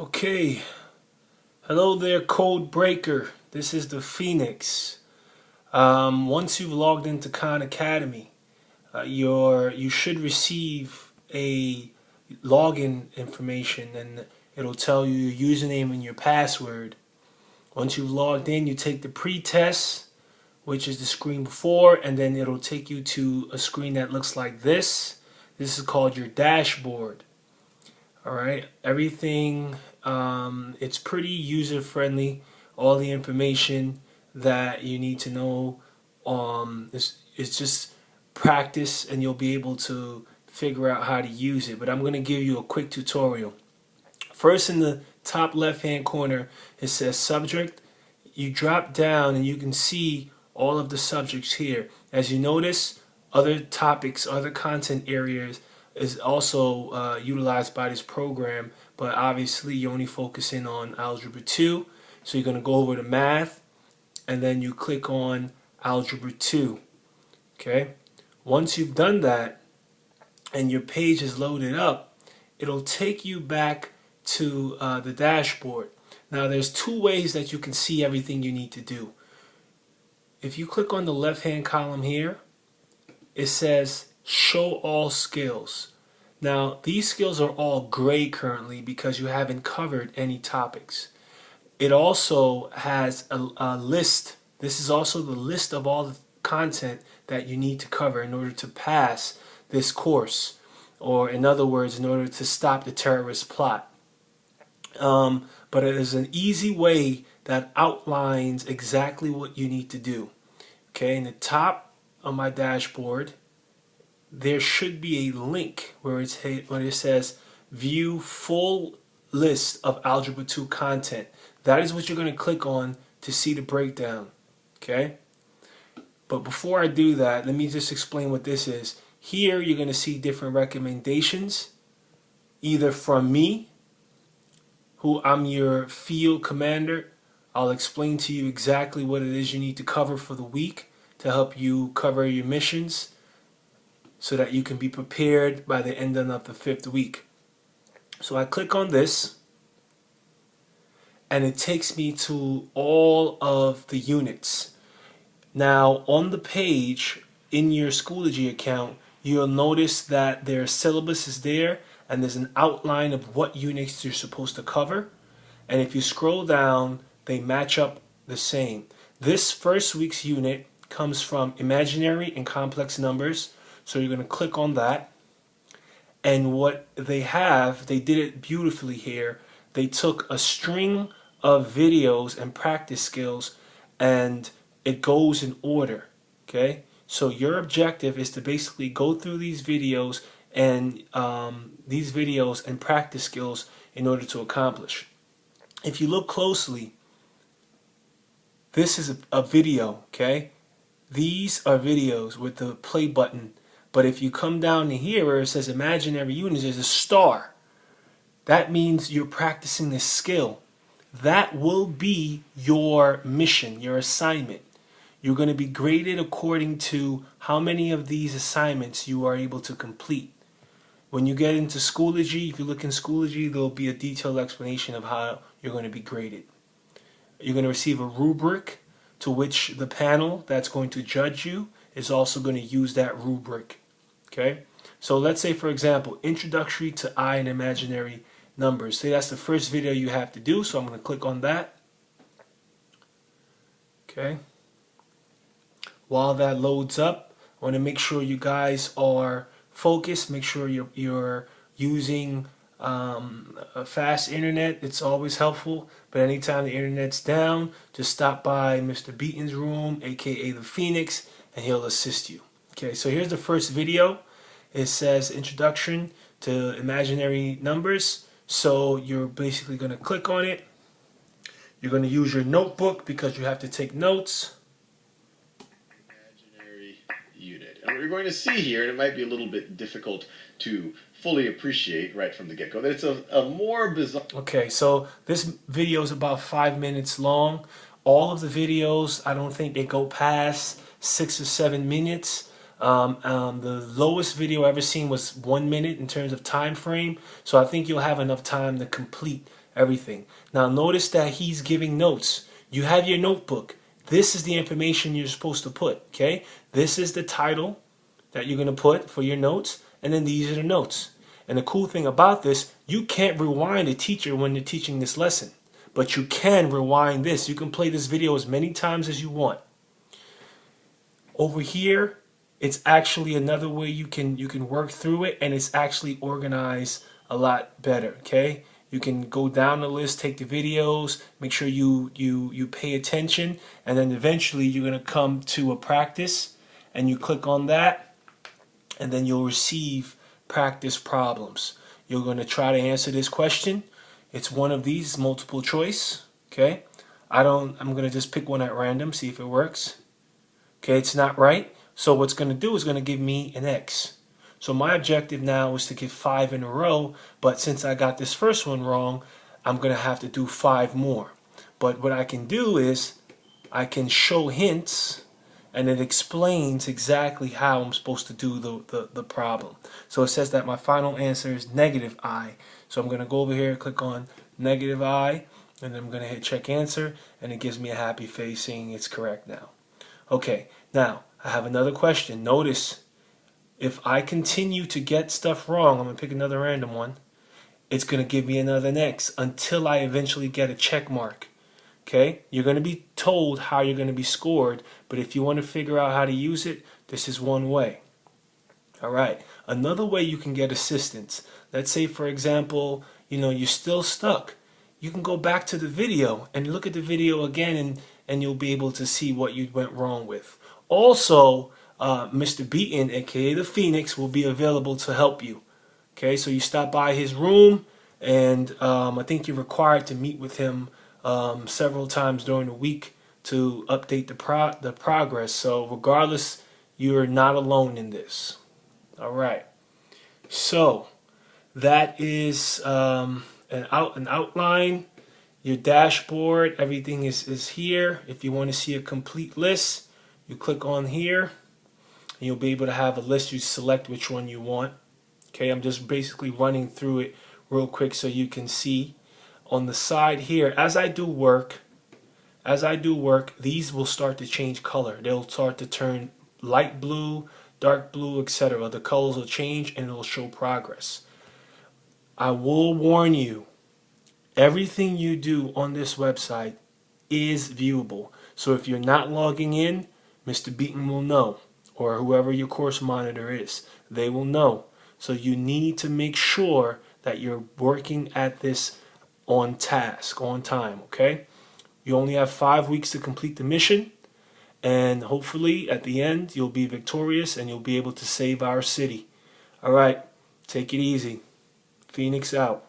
Okay, hello there, Code Breaker. This is the Phoenix. Once you've logged into Khan Academy, you should receive a login information, and it'll tell you your username and your password. Once you've logged in, you take the pretest, which is the screen before, and then it'll take you to a screen that looks like this. This is called your dashboard. All right, everything, it's pretty user friendly. All the information that you need to know, it's just practice, and you'll be able to figure out how to use it. But I'm going to give you a quick tutorial. First, in the top left hand corner, it says subject. You drop down and you can see all of the subjects here. As you notice, other topics, other content areas is also utilized by this program, but obviously you're only focusing on Algebra 2. So you're going to go over to Math, and then you click on Algebra 2. Okay? Once you've done that, and your page is loaded up, it'll take you back to the dashboard. Now there's two ways that you can see everything you need to do. If you click on the left hand column here, it says show all skills. Now these skills are all gray currently because you haven't covered any topics. It also has a list. This is also the list of all the content that you need to cover in order to pass this course, or in other words, in order to stop the terrorist plot. But it is an easy way that outlines exactly what you need to do. Okay, in the top of my dashboard, there should be a link where it says view full list of Algebra 2 content. That is what you're going to click on to see the breakdown. Okay? But before I do that, let me just explain what this is. Here you're going to see different recommendations, either from me, who I'm your field commander. I'll explain to you exactly what it is you need to cover for the week to help you cover your missions, so that you can be prepared by the end of the 5th week. So I click on this, and it takes me to all of the units. Now on the page in your Schoology account, you'll notice that their syllabus is there, and there's an outline of what units you're supposed to cover. And if you scroll down, they match up the same. This first week's unit comes from imaginary and complex numbers. So you're going to click on that, and what they did it beautifully here. They took a string of videos and practice skills, and it goes in order. Okay, so your objective is to basically go through these videos and practice skills in order to accomplish. If you look closely, this is a video. Okay, these are videos with the play button. But if you come down to here where it says imaginary units, there's a star. That means you're practicing this skill. That will be your mission, your assignment. You're going to be graded according to how many of these assignments you are able to complete. When you get into Schoology, if you look in Schoology, there'll be a detailed explanation of how you're going to be graded. You're going to receive a rubric, to which the panel that's going to judge you is also going to use that rubric. Okay, so let's say, for example, introductory to I and imaginary numbers. Say that's the first video you have to do, so I'm going to click on that. Okay, while that loads up, I want to make sure you guys are focused. Make sure you're using a fast internet. It's always helpful, but anytime the internet's down, just stop by Mr. Beaton's room, aka the Phoenix, and he'll assist you. Okay, so here's the first video. It says introduction to imaginary numbers. So you're basically going to click on it. You're going to use your notebook because you have to take notes. Imaginary unit. And what you're going to see here, and it might be a little bit difficult to fully appreciate right from the get-go, that it's a more bizarre... Okay, so this video is about 5 minutes long. All of the videos, I don't think they go past 6 or 7 minutes. The lowest video I ever seen was 1 minute in terms of time frame. So I think you'll have enough time to complete everything. Now notice that he's giving notes. You have your notebook. This is the information you're supposed to put, okay? This is the title that you're going to put for your notes, and then these are the notes. And the cool thing about this, you can't rewind a teacher when you're teaching this lesson, but you can rewind this. You can play this video as many times as you want. Over here, it's actually another way you can work through it, and it's actually organized a lot better, okay? You can go down the list, take the videos, make sure you pay attention, and then eventually you're going to come to a practice, and you click on that, and then you'll receive practice problems. You're going to try to answer this question. It's one of these, multiple choice, okay? I'm going to just pick one at random, see if it works. Okay, it's not right. So what's going to do is going to give me an X. So my objective now is to get 5 in a row, but since I got this first one wrong, I'm going to have to do 5 more. But what I can do is I can show hints, and it explains exactly how I'm supposed to do the problem. So it says that my final answer is -I. So I'm going to go over here, click on -I, and then I'm going to hit check answer, and it gives me a happy face saying it's correct now. Okay, now I have another question. Notice, if I continue to get stuff wrong, I'm going to pick another random one, it's going to give me another X until I eventually get a check mark. Okay, you're going to be told how you're going to be scored, but if you want to figure out how to use it, this is one way. Alright, another way you can get assistance. Let's say, for example, you're still stuck. You can go back to the video and look at the video again, and you'll be able to see what you went wrong with. Also, Mr. Beaton, aka the Phoenix, will be available to help you. Okay, so you stop by his room, and I think you're required to meet with him several times during the week to update the progress. So regardless, you're not alone in this. All right. So that is an outline. Your dashboard, everything is here. If you want to see a complete list, you click on here, and you'll be able to have a list. You select which one you want. Okay, I'm just basically running through it real quick so you can see. On the side here, as I do work, these will start to change color. They'll start to turn light blue, dark blue, etc. The colors will change, and it'll show progress. I will warn you, everything you do on this website is viewable. So if you're not logging in, Mr. Beaton will know, or whoever your course monitor is, they will know. So you need to make sure that you're working at this on task, on time, okay? You only have 5 weeks to complete the mission, and hopefully at the end you'll be victorious and you'll be able to save our city. All right, take it easy. Phoenix out.